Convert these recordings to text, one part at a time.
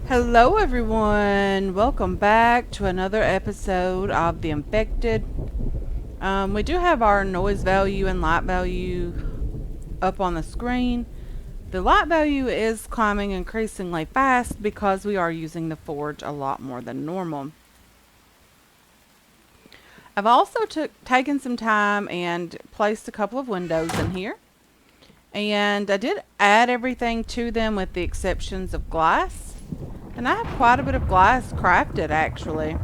Hello, everyone. Welcome back to another episode of The Infected. We do have our noise value and light value up on the screen. The light value is climbing increasingly fast because we are using the forge a lot more than normal. I've also taken some time and placed a couple of windows in here. And I did add everything to them with the exceptions of glass. And I have quite a bit of glass crafted actually.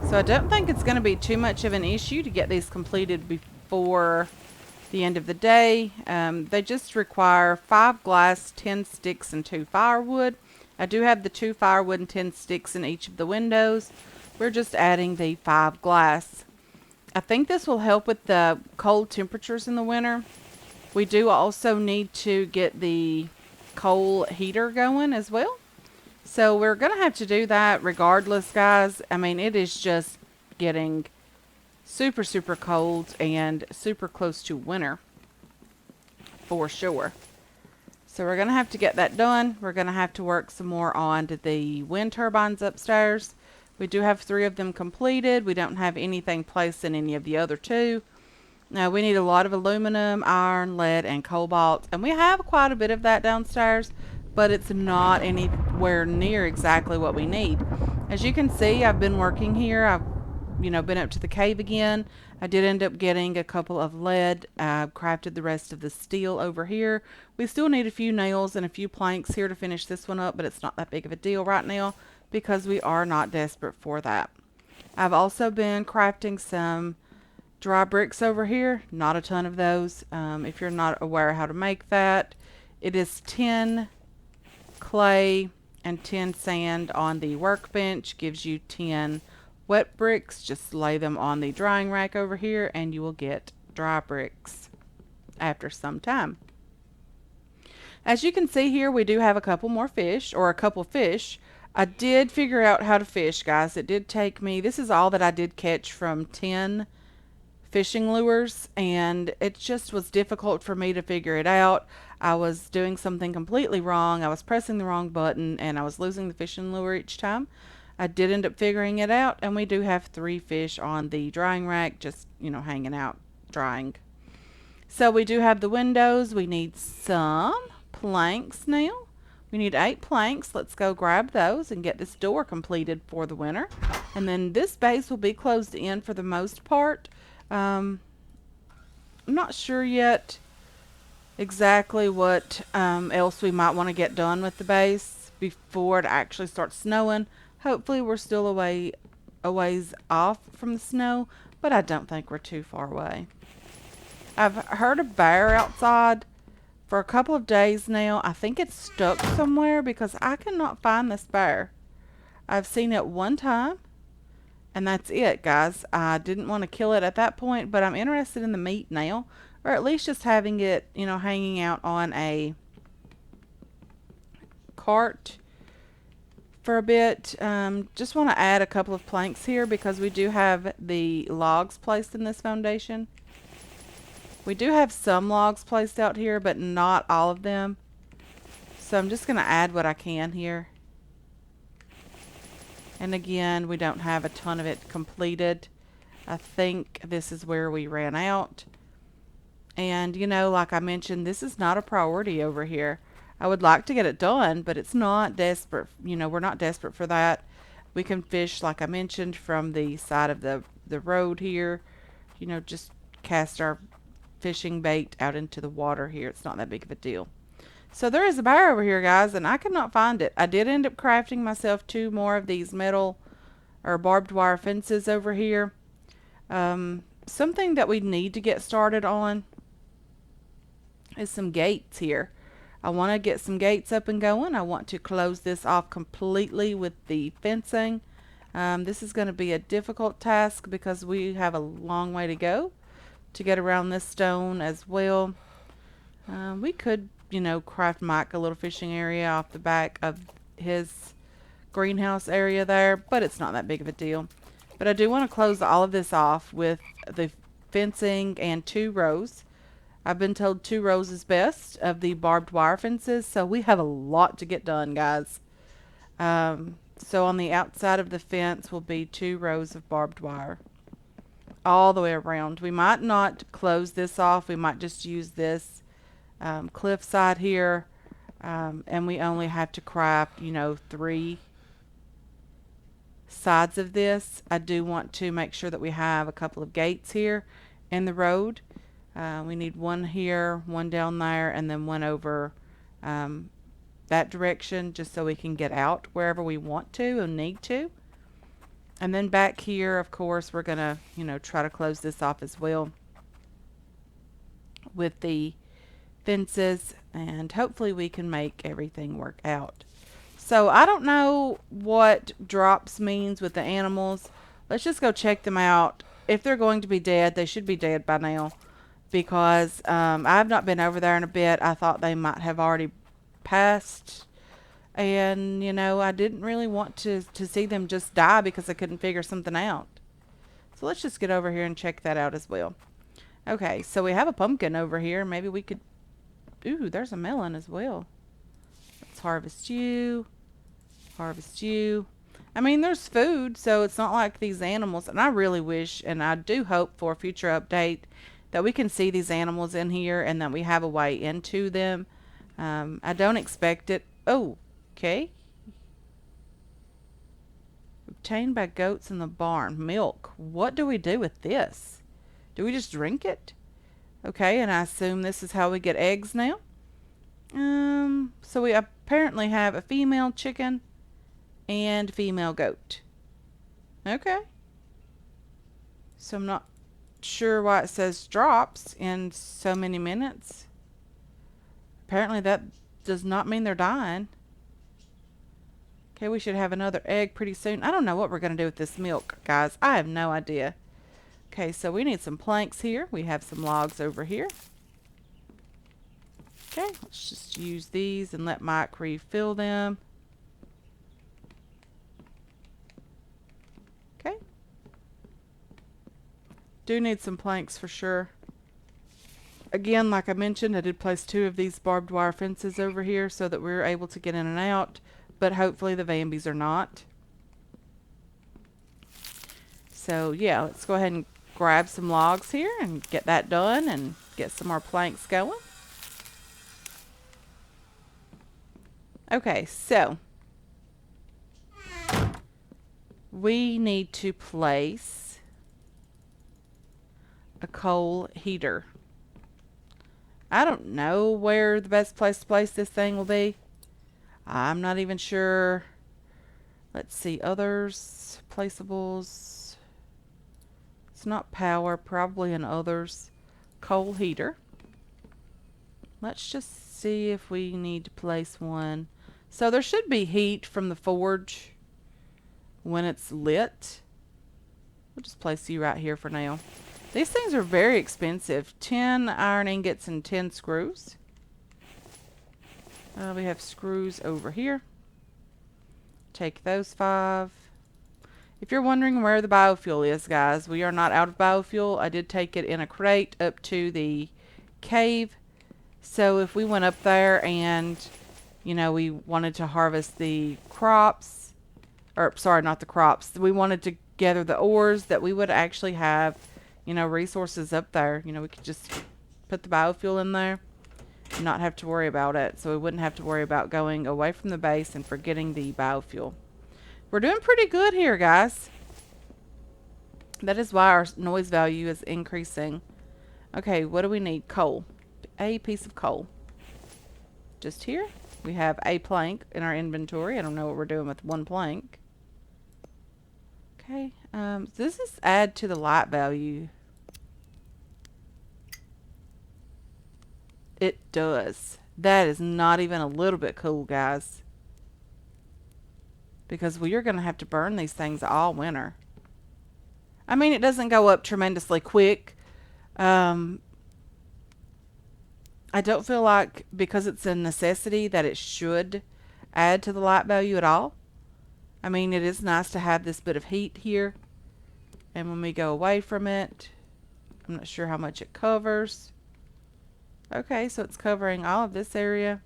So I don't think it's going to be too much of an issue to get these completed before the end of the day. They just require 5 glass, 10 sticks, and 2 firewood. I do have the 2 firewood and 10 sticks in each of the windows. We're just adding the 5 glass. I think this will help with the cold temperatures in the winter. We do also need to get the coal heater going as well. So we're going to have to do that regardless, guys. I mean, it is just getting super, super cold and super close to winter for sure. So we're going to have to get that done. We're going to have to work some more on the wind turbines upstairs. We do have 3 of them completed. We don't have anything placed in any of the other 2. Now we need a lot of aluminum, iron, lead, and cobalt. And we have quite a bit of that downstairs, but it's not anywhere near exactly what we need. As you can see, I've been working here. I've, been up to the cave again. I did end up getting a couple of lead. I've crafted the rest of the steel over here. We still need a few nails and a few planks here to finish this one up, but it's not that big of a deal right now because we are not desperate for that. I've also been crafting some dry bricks over here. Not a ton of those. If you're not aware how to make that, it is 10 clay and 10 sand on the workbench. Gives you 10 wet bricks. Just lay them on the drying rack over here and you will get dry bricks after some time. As you can see here, we do have a couple more fish, or a couple fish. I did figure out how to fish, guys. It did take me, this is all that I did catch from 10 fishing lures, and it just was difficult for me to figure it out. I was doing something completely wrong. I was pressing the wrong button and I was losing the fishing lure each time. I did end up figuring it out, and we do have 3 fish on the drying rack just, hanging out drying. So we do have the windows. We need some planks now. We need 8 planks. Let's go grab those and get this door completed for the winter. And then this base will be closed in for the most part. I'm not sure yet exactly what else we might want to get done with the base before it actually starts snowing. Hopefully we're still a ways off from the snow, but I don't think we're too far away. I've heard a bear outside for a couple of days now. I think it's stuck somewhere because I cannot find this bear. I've seen it one time, and that's it, guys. I didn't want to kill it at that point, but I'm interested in the meat now. Or at least just having it, hanging out on a cart for a bit. Just want to add a couple of planks here because we do have the logs placed in this foundation. We do have some logs placed out here, but not all of them. So I'm just going to add what I can here. And again, we don't have a ton of it completed. I think this is where we ran out. And, like I mentioned, this is not a priority over here. I would like to get it done, but it's not desperate. We're not desperate for that. We can fish, like I mentioned, from the side of the road here. Just cast our fishing bait out into the water here. It's not that big of a deal. So there is a bear over here, guys, and I cannot find it. I did end up crafting myself 2 more of these metal or barbed wire fences over here. Something that we need to get started on is some gates here. I want to get some gates up and going. I want to close this off completely with the fencing. This is going to be a difficult task because we have a long way to go to get around this stone as well. We could, craft Mike a little fishing area off the back of his greenhouse area there, but it's not that big of a deal. But I do want to close all of this off with the fencing and 2 rows. I've been told 2 rows is best of the barbed wire fences, so we have a lot to get done, guys. So on the outside of the fence will be 2 rows of barbed wire all the way around. We might not close this off. We might just use this cliff side here, and we only have to craft, 3 sides of this. I do want to make sure that we have a couple of gates here in the road. We need one here, one down there, and then one over that direction, just so we can get out wherever we want to and need to. And then back here, of course, we're going to, try to close this off as well with the fences, and hopefully we can make everything work out. So I don't know what drops means with the animals. Let's just go check them out. If they're going to be dead, they should be dead by now, because I've not been over there in a bit. I thought they might have already passed, and I didn't really want to see them just die because I couldn't figure something out. So let's just get over here and check that out as well. Okay, so we have a pumpkin over here. Maybe we could... Ooh, there's a melon as well. Let's harvest you. Harvest you. I mean, there's food, so it's not like these animals... And I really wish, and I do hope for a future update, that we can see these animals in here and that we have a way into them. I don't expect it. Oh, okay. Obtained by goats in the barn. Milk. What do we do with this? Do we just drink it? Okay, and I assume this is how we get eggs now. So we apparently have a female chicken and a female goat. Okay. So I'm not sure why it says drops in so many minutes. Apparently that does not mean they're dying. Okay, we should have another egg pretty soon. I don't know what we're going to do with this milk, guys. I have no idea. Okay, so we need some planks here. We have some logs over here. Okay, let's just use these and let Mike refill them. Okay. Do need some planks for sure. Again, like I mentioned, I did place 2 of these barbed wire fences over here so that we're able to get in and out, but hopefully the Vambies are not. So yeah, let's go ahead and grab some logs here and get that done and get some more planks going. Okay, so we need to place a coal heater. I don't know where the best place to place this thing will be. I'm not even sure. Let's see, others, placeables. It's not power, probably an others. Coal heater. Let's just see if we need to place one. So there should be heat from the forge when it's lit. We'll just place you right here for now. These things are very expensive. 10 iron ingots and 10 screws. We have screws over here. Take those 5. If you're wondering where the biofuel is, guys, we are not out of biofuel. I did take it in a crate up to the cave. So if we went up there and, we wanted to harvest the crops, or sorry, not the crops, we wanted to gather the ores, that we would actually have, resources up there. We could just put the biofuel in there and not have to worry about it. So we wouldn't have to worry about going away from the base and forgetting the biofuel. We're doing pretty good here, guys. That is why our noise value is increasing. Okay, what do we need? Coal. A piece of coal. Just here. We have a plank in our inventory. I don't know what we're doing with 1 plank. Okay. Does this add to the light value? It does. That is not even a little bit cool, guys. Because you're going to have to burn these things all winter. I mean, it doesn't go up tremendously quick. I don't feel like, because it's a necessity, that it should add to the light value at all. I mean, it is nice to have this bit of heat here. And when we go away from it, I'm not sure how much it covers. Okay, so it's covering all of this area.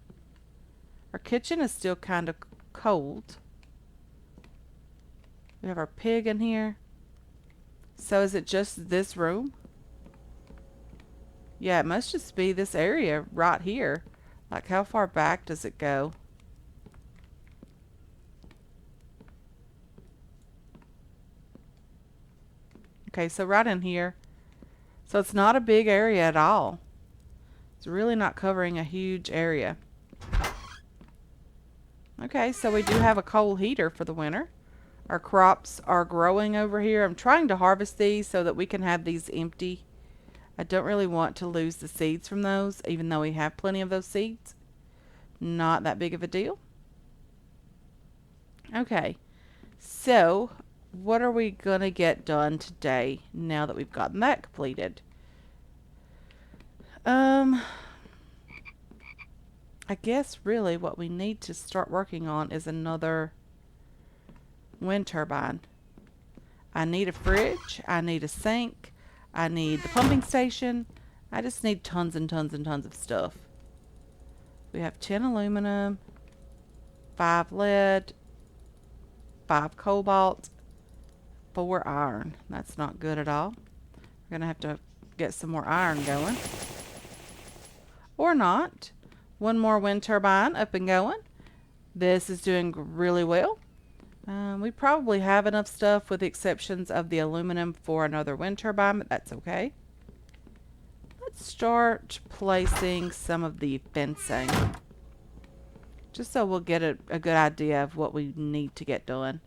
Our kitchen is still kind of cold. We have our pig in here. So is it just this room? Yeah, it must just be this area right here. Like, how far back does it go? Okay, so right in here. So it's not a big area at all. It's really not covering a huge area. Okay, so we do have a coal heater for the winter. Our crops are growing over here. I'm trying to harvest these so that we can have these empty. I don't really want to lose the seeds from those, even though we have plenty of those seeds. Not that big of a deal. Okay, so what are we going to get done today now that we've gotten that completed? I guess really what we need to start working on is another wind turbine. I need a fridge, I need a sink, I need the pumping station. I just need tons and tons and tons of stuff. We have 10 aluminum, 5 lead, 5 cobalt, 4 iron. That's not good at all. We're going to have to get some more iron going. Or not. One more wind turbine up and going. This is doing really well. We probably have enough stuff with the exceptions of the aluminum for another wind turbine, but that's okay. Let's start placing some of the fencing. Just so we'll get a good idea of what we need to get done.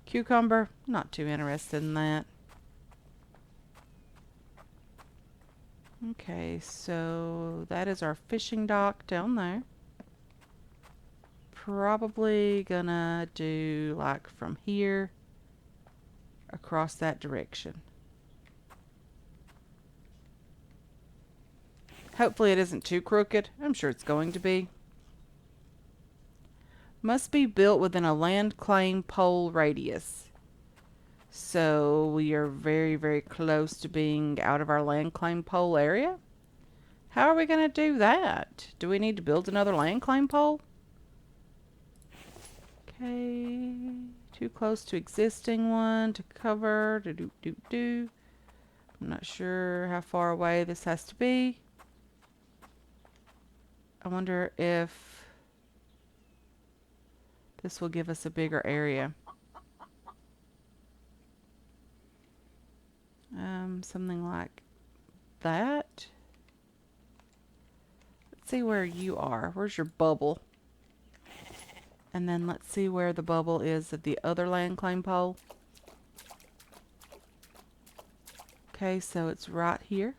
Cucumber, not too interested in that. Okay, so that is our fishing dock down there. Probably gonna do like from here across that direction. Hopefully it isn't too crooked. I'm sure it's going to be. Must be built within a land claim pole radius. So we are very, very close to being out of our land claim pole area. How are we going to do that? Do we need to build another land claim pole? Okay, too close to existing one to cover. I'm not sure how far away this has to be. I wonder if this will give us a bigger area. Something like that. Let's see where you are. Where's your bubble? And then let's see where the bubble is of the other land claim pole. Okay, so it's right here.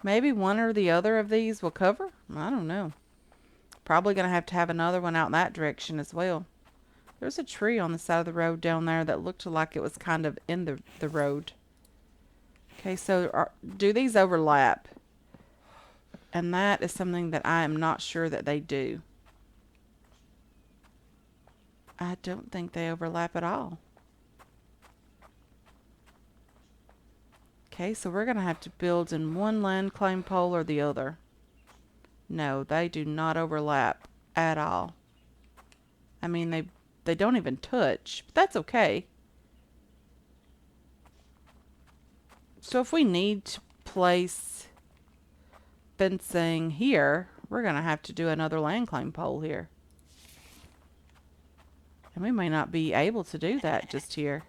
Maybe one or the other of these will cover? I don't know. Probably going to have another one out in that direction as well. There's a tree on the side of the road down there that looked like it was kind of in the road. Okay, so do these overlap? And that is something that I am not sure that they do. I don't think they overlap at all. Okay, so we're going to have to build in one land claim pole or the other. No, they do not overlap at all. I mean, they don't even touch, but that's okay. So if we need to place fencing here, we're going to have to do another land claim pole here. And we may not be able to do that just here.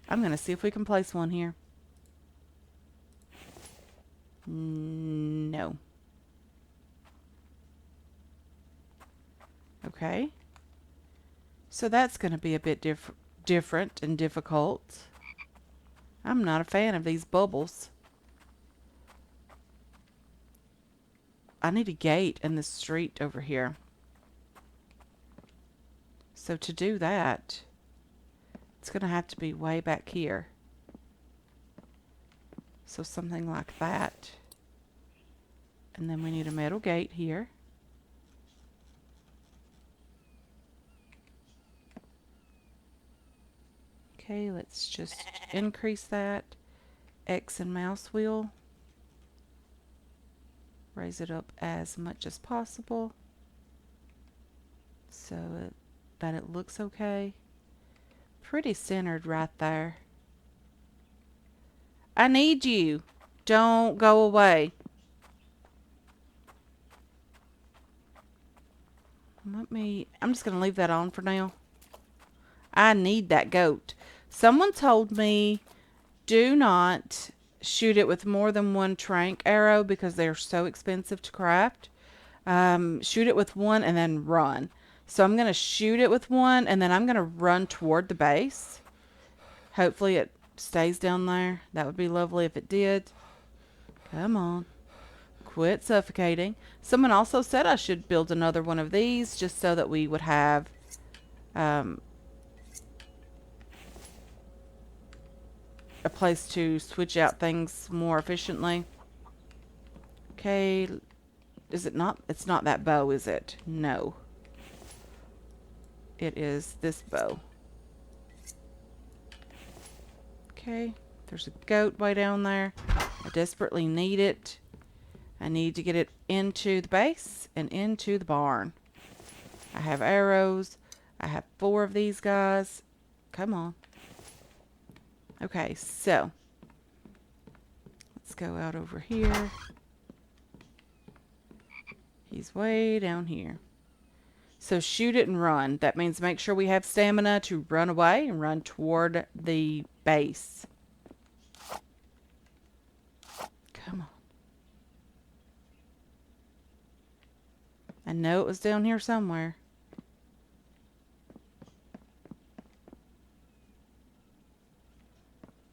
I'm going to see if we can place one here. No. Okay. So that's going to be a bit different and difficult. I'm not a fan of these bubbles. I need a gate in the street over here. So to do that, it's going to have to be way back here. So something like that. And then we need a metal gate here. Okay, let's just increase that. X and mouse wheel. raise it up as much as possible so that it looks okay. Pretty centered right there. I need you. Don't go away. I'm just going to leave that on for now. I need that goat. Someone told me do not shoot it with more than one trank arrow because they're so expensive to craft. Shoot it with one and then run. So I'm going to shoot it with one and then I'm going to run toward the base. Hopefully it stays down there. That would be lovely if it did. Come on. Quit suffocating. Someone also said I should build another one of these just so that we would have a place to switch out things more efficiently. Okay. Is it not? It's not that bow, is it? No. It is this bow. Okay. There's a goat way down there. I desperately need it. I need to get it into the base and into the barn. I have arrows. I have 4 of these guys. Come on. Okay, so let's go out over here. He's way down here. So shoot it and run. That means make sure we have stamina to run away and run toward the base. Come on. I know it was down here somewhere.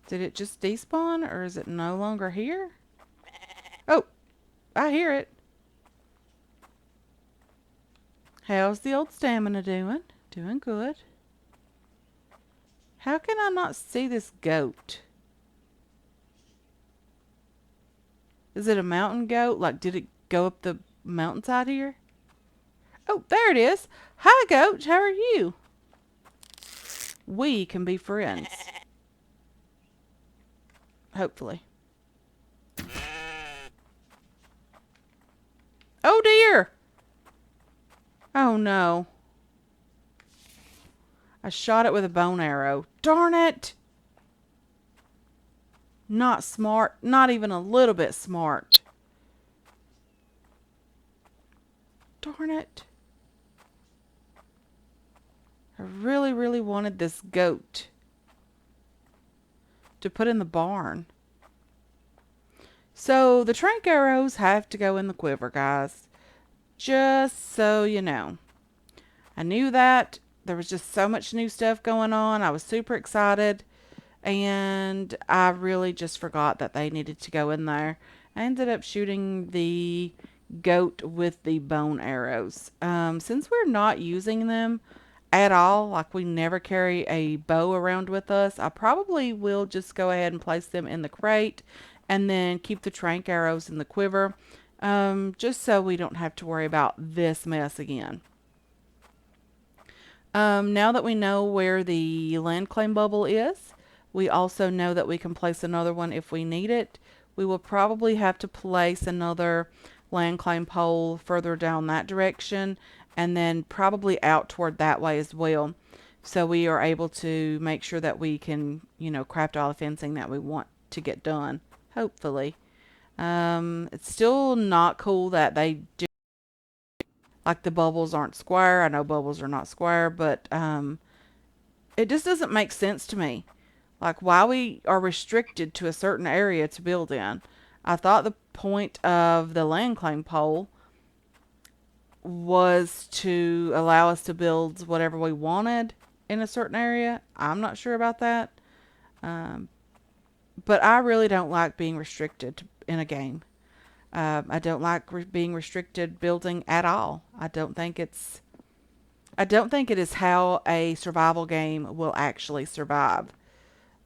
Did it just despawn or is it no longer here? Oh, I hear it. How's the old stamina doing? Doing good. How can I not see this goat? Is it a mountain goat? Like, did it go up the mountainside here? Oh, there it is. Hi, goat. How are you? We can be friends. Hopefully. Oh, dear. Oh, no. I shot it with a bone arrow. Darn it. Not smart. Not even a little bit smart. Darn it. I really, really wanted this goat to put in the barn. So the trank arrows have to go in the quiver, guys. Just so you know. I knew that. There was just so much new stuff going on. I was super excited. And I really just forgot that they needed to go in there. I ended up shooting the goat with the bone arrows. Since we're not using them at all, like we never carry a bow around with us, I probably will just go ahead and place them in the crate and then keep the trank arrows in the quiver, just so we don't have to worry about this mess again. Now that we know where the land claim bubble is, we also know that we can place another one if we need it. We will probably have to place another land claim pole further down that direction and then probably out toward that way as well. So we are able to make sure that we can, craft all the fencing that we want to get done, hopefully. It's still not cool that they do, like the bubbles aren't square. I know bubbles are not square, but it just doesn't make sense to me. Like, why we are restricted to a certain area to build in. I thought the point of the land claim pole was to allow us to build whatever we wanted in a certain area. I'm not sure about that. But I really don't like being restricted in a game. I don't like being restricted building at all. I don't think it is how a survival game will actually survive.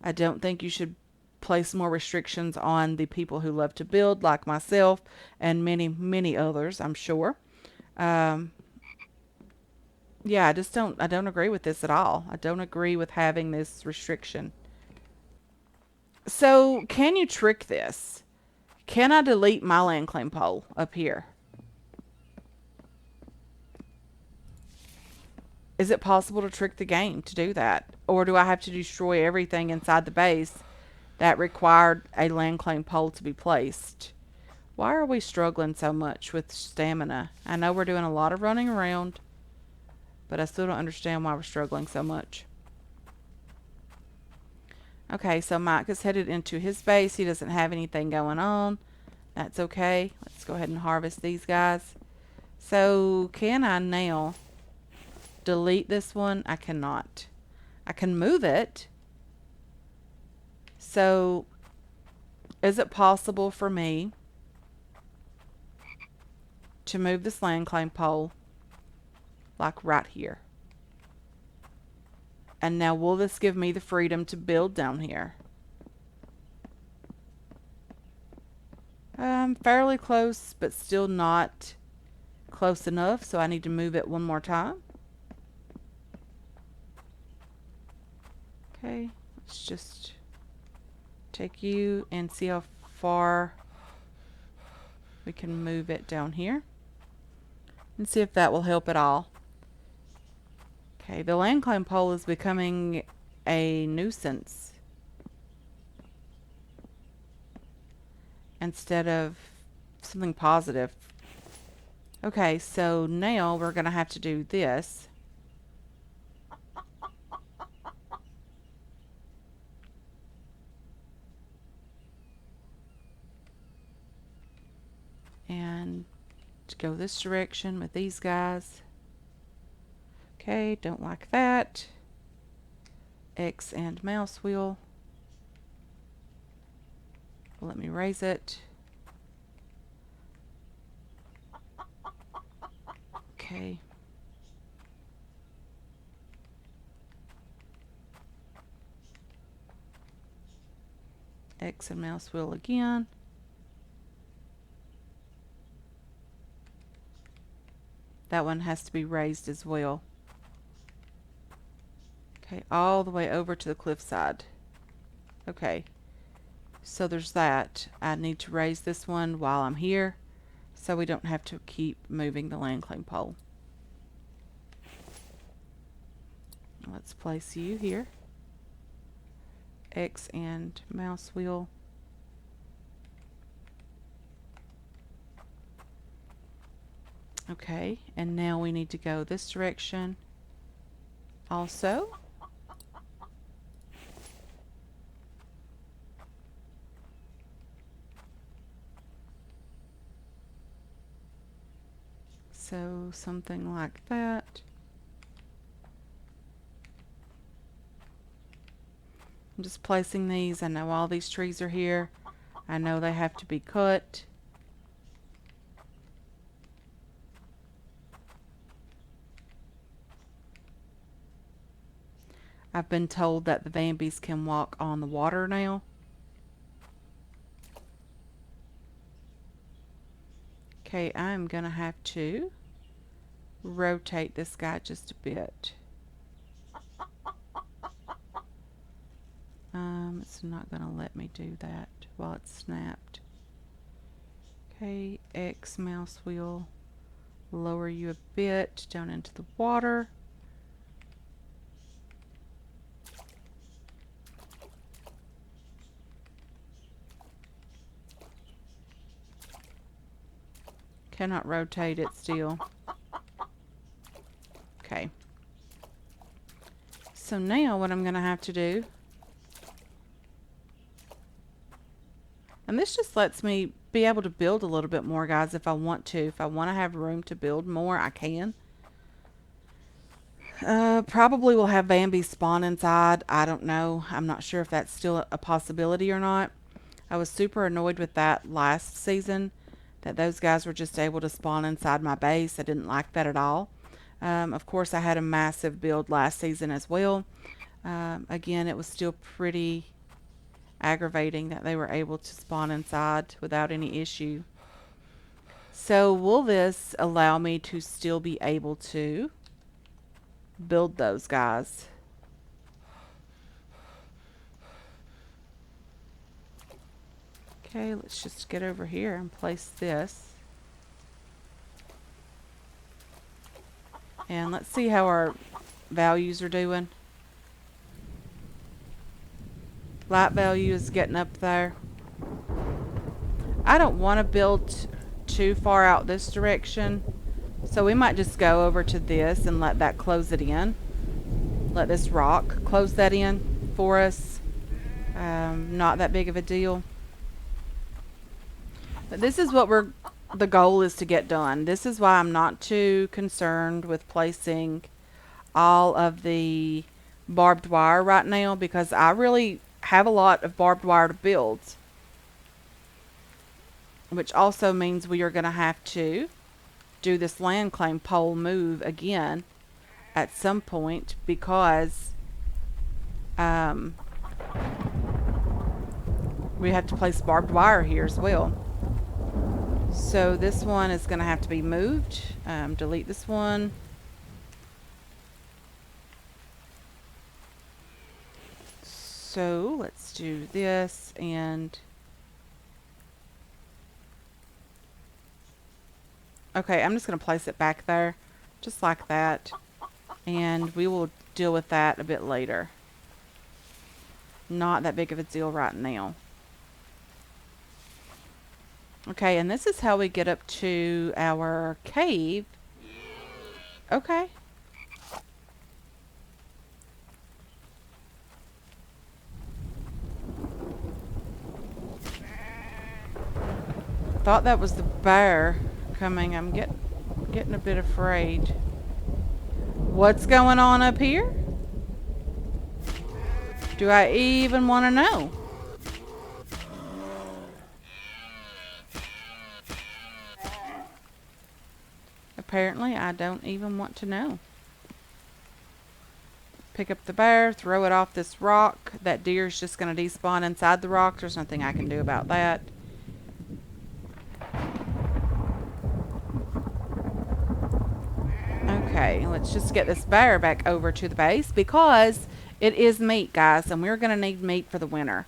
I don't think you should place more restrictions on the people who love to build, like myself and many, many others, I'm sure. Yeah, I don't agree with this at all. I don't agree with having this restriction. So, can you trick this? Can I delete my land claim pole up here? Is it possible to trick the game to do that? Or do I have to destroy everything inside the base that required a land claim pole to be placed? Why are we struggling so much with stamina? I know we're doing a lot of running around, but I still don't understand why we're struggling so much. Okay, so Mike is headed into his base. He doesn't have anything going on. That's okay. Let's go ahead and harvest these guys. So, can I now delete this one? I cannot. I can move it. So, is it possible for me to move this land claim pole like right here? And now will this give me the freedom to build down here? Fairly close, but still not close enough, so I need to move it one more time. Okay, let's just take you and see how far we can move it down here and see if that will help at all. Okay, the land claim pole is becoming a nuisance instead of something positive. Okay, so now we're going to have to do this. And to go this direction with these guys. Okay, don't like that. X and mouse wheel. Let me raise it. Okay. X and mouse wheel again. That one has to be raised as well. Okay, all the way over to the cliffside. Okay, so there's that. I need to raise this one while I'm here so we don't have to keep moving the land claim pole. Let's place you here. X and mouse wheel. Okay, and now we need to go this direction also. So something like that. I'm just placing these. I know all these trees are here. I know they have to be cut. I've been told that the Vambies can walk on the water now. Okay, I'm going to have to rotate this guy just a bit. It's not going to let me do that while it's snapped. Okay, X mouse wheel. Lower you a bit down into the water. Cannot rotate it still. Okay. So now what I'm going to have to do, and this just lets me be able to build a little bit more, guys, if I want to. If I want to have room to build more, I can. Probably will have Vambies spawn inside. I don't know. I'm not sure if that's still a possibility or not. I was super annoyed with that last season, that those guys were just able to spawn inside my base. I didn't like that at all. Of course, I had a massive build last season as well. Again, it was still pretty aggravating that they were able to spawn inside without any issue. So will this allow me to still be able to build those guys? Okay, let's just get over here and place this. And let's see how our values are doing. Light value is getting up there. I don't want to build too far out this direction, so we might just go over to this and let that close it in. Let this rock close that in for us. Not that big of a deal. But this is what the goal is to get done. This is why I'm not too concerned with placing all of the barbed wire right now, because I really have a lot of barbed wire to build. Which also means we are going to have to do this land claim pole move again at some point, because we have to place barbed wire here as well. So this one is going to have to be moved. Delete this one. So let's do this, and okay, I'm just going to place it back there just like that, and we will deal with that a bit later. Not that big of a deal right now. Okay, and this is how we get up to our cave. Okay. Thought that was the bear coming. I'm getting a bit afraid. What's going on up here? Do I even want to know? Apparently, I don't even want to know. Pick up the bear, throw it off this rock. That deer is just going to despawn inside the rock. There's nothing I can do about that. Okay, let's just get this bear back over to the base, because it is meat, guys, and we're going to need meat for the winter.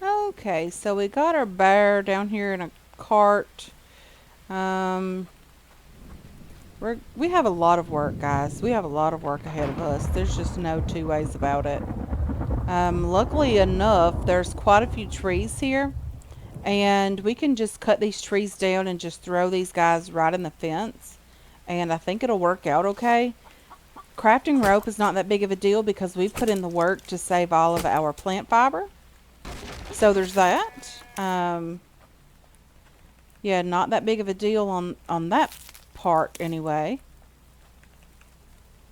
Okay, so we got our bear down here in a cart. We have a lot of work, guys. We have a lot of work ahead of us. There's just no two ways about it. Luckily enough, there's quite a few trees here, and we can just cut these trees down and just throw these guys right in the fence, and I think it'll work out okay. Crafting rope is not that big of a deal because we've put in the work to save all of our plant fiber. So there's that. Yeah, not that big of a deal on that part anyway.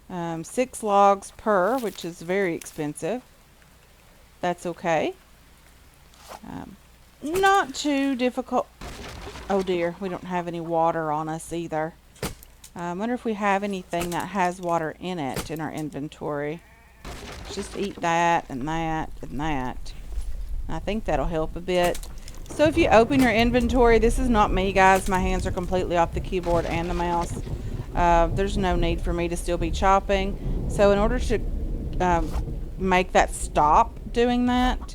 6 logs per, which is very expensive. That's okay. Not too difficult. Oh dear, we don't have any water on us either. I wonder if we have anything that has water in it in our inventory. Just eat that and that and that. I think that'll help a bit. So if you open your inventory, this is not me, guys. My hands are completely off the keyboard and the mouse. There's no need for me to still be chopping. So in order to make that stop doing that,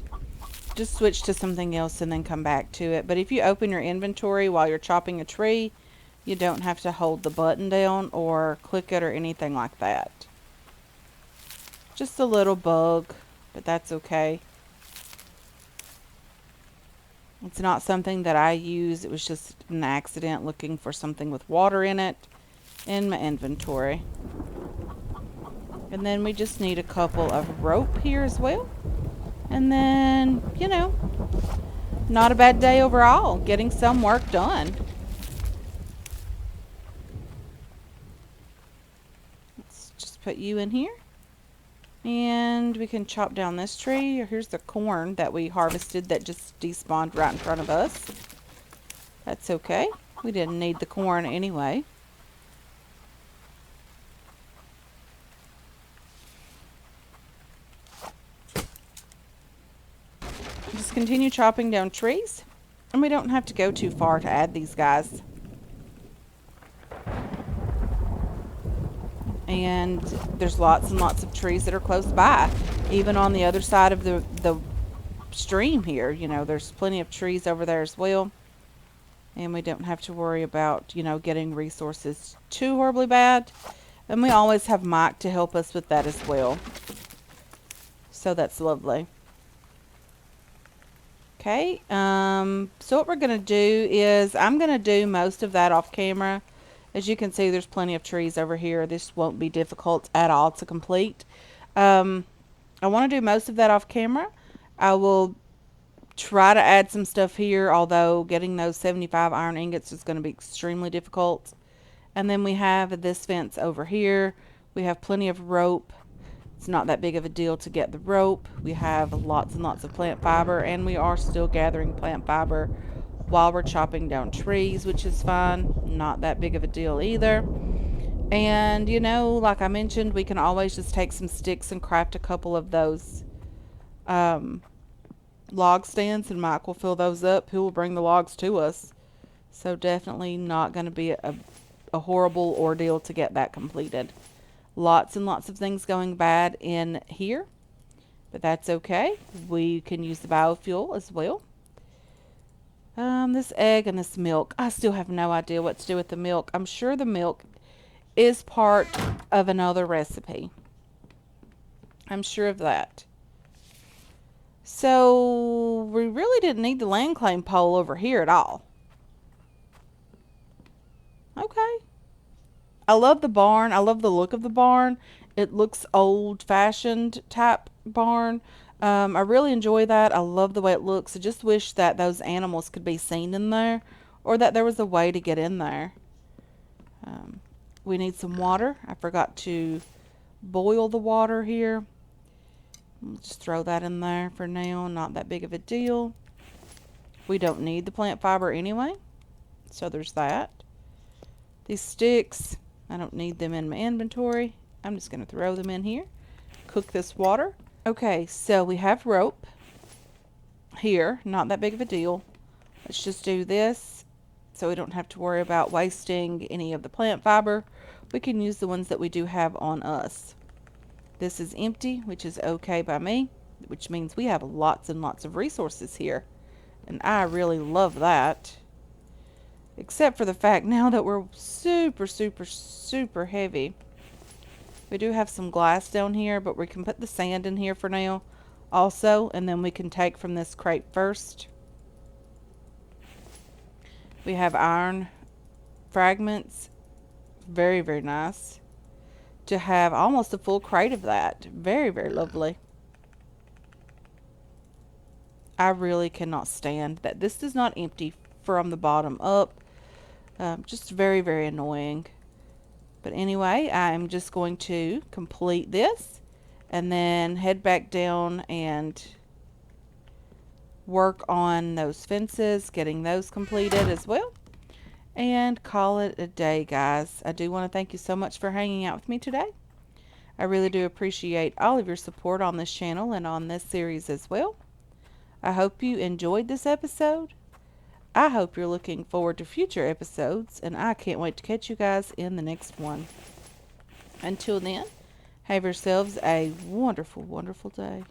just switch to something else and then come back to it. But if you open your inventory while you're chopping a tree, you don't have to hold the button down or click it or anything like that. Just a little bug, but that's okay. It's not something that I use. It was just an accident looking for something with water in it in my inventory. And then we just need a couple of rope here as well. And then, you know, not a bad day overall. Getting some work done. Let's just put you in here. And we can chop down this tree. Here's the corn that we harvested that just despawned right in front of us. That's okay. We didn't need the corn anyway. Just continue chopping down trees. And we don't have to go too far to add these guys. And there's lots and lots of trees that are close by. Even on the other side of the stream here, you know, there's plenty of trees over there as well. And we don't have to worry about, you know, getting resources too horribly bad. And we always have Mike to help us with that as well. So that's lovely. Okay, so what we're going to do is I'm going to do most of that off camera. As you can see, there's plenty of trees over here. This won't be difficult at all to complete. I want to do most of that off camera. I will try to add some stuff here, although getting those 75 iron ingots is going to be extremely difficult. And then we have this fence over here. We have plenty of rope. It's not that big of a deal to get the rope. We have lots and lots of plant fiber, and we are still gathering plant fiber while we're chopping down trees, which is fine. Not that big of a deal either. And, you know, like I mentioned, we can always just take some sticks and craft a couple of those log stands, and Mike will fill those up. He will bring the logs to us. So definitely not going to be a horrible ordeal to get that completed. Lots and lots of things going bad in here, but that's okay. We can use the biofuel as well. This egg and this milk, I still have no idea what to do with the milk. I'm sure the milk is part of another recipe. I'm sure of that. So we really didn't need the land claim pole over here at all. Okay. I love the barn. I love the look of the barn. It looks old-fashioned type barn. I really enjoy that. I love the way it looks. I just wish that those animals could be seen in there, or that there was a way to get in there. We need some water. I forgot to boil the water here. Let's just throw that in there for now. Not that big of a deal. We don't need the plant fiber anyway, so there's that. These sticks, I don't need them in my inventory. I'm just going to throw them in here. Cook this water. Okay, so we have rope here. Not that big of a deal. Let's just do this so we don't have to worry about wasting any of the plant fiber. We can use the ones that we do have on us. This is empty, which is okay by me, which means we have lots and lots of resources here. And I really love that. Except for the fact now that we're super, super, super heavy. We do have some glass down here, but we can put the sand in here for now also. And then we can take from this crate first. We have iron fragments. Very, very nice. To have almost a full crate of that. Very, very lovely. I really cannot stand that this does not empty from the bottom up. Just very, very annoying. But anyway, I'm just going to complete this and then head back down and work on those fences, getting those completed as well, and call it a day, guys. I do want to thank you so much for hanging out with me today. I really do appreciate all of your support on this channel and on this series as well. I hope you enjoyed this episode. I hope you're looking forward to future episodes, and I can't wait to catch you guys in the next one. Until then, have yourselves a wonderful, wonderful day.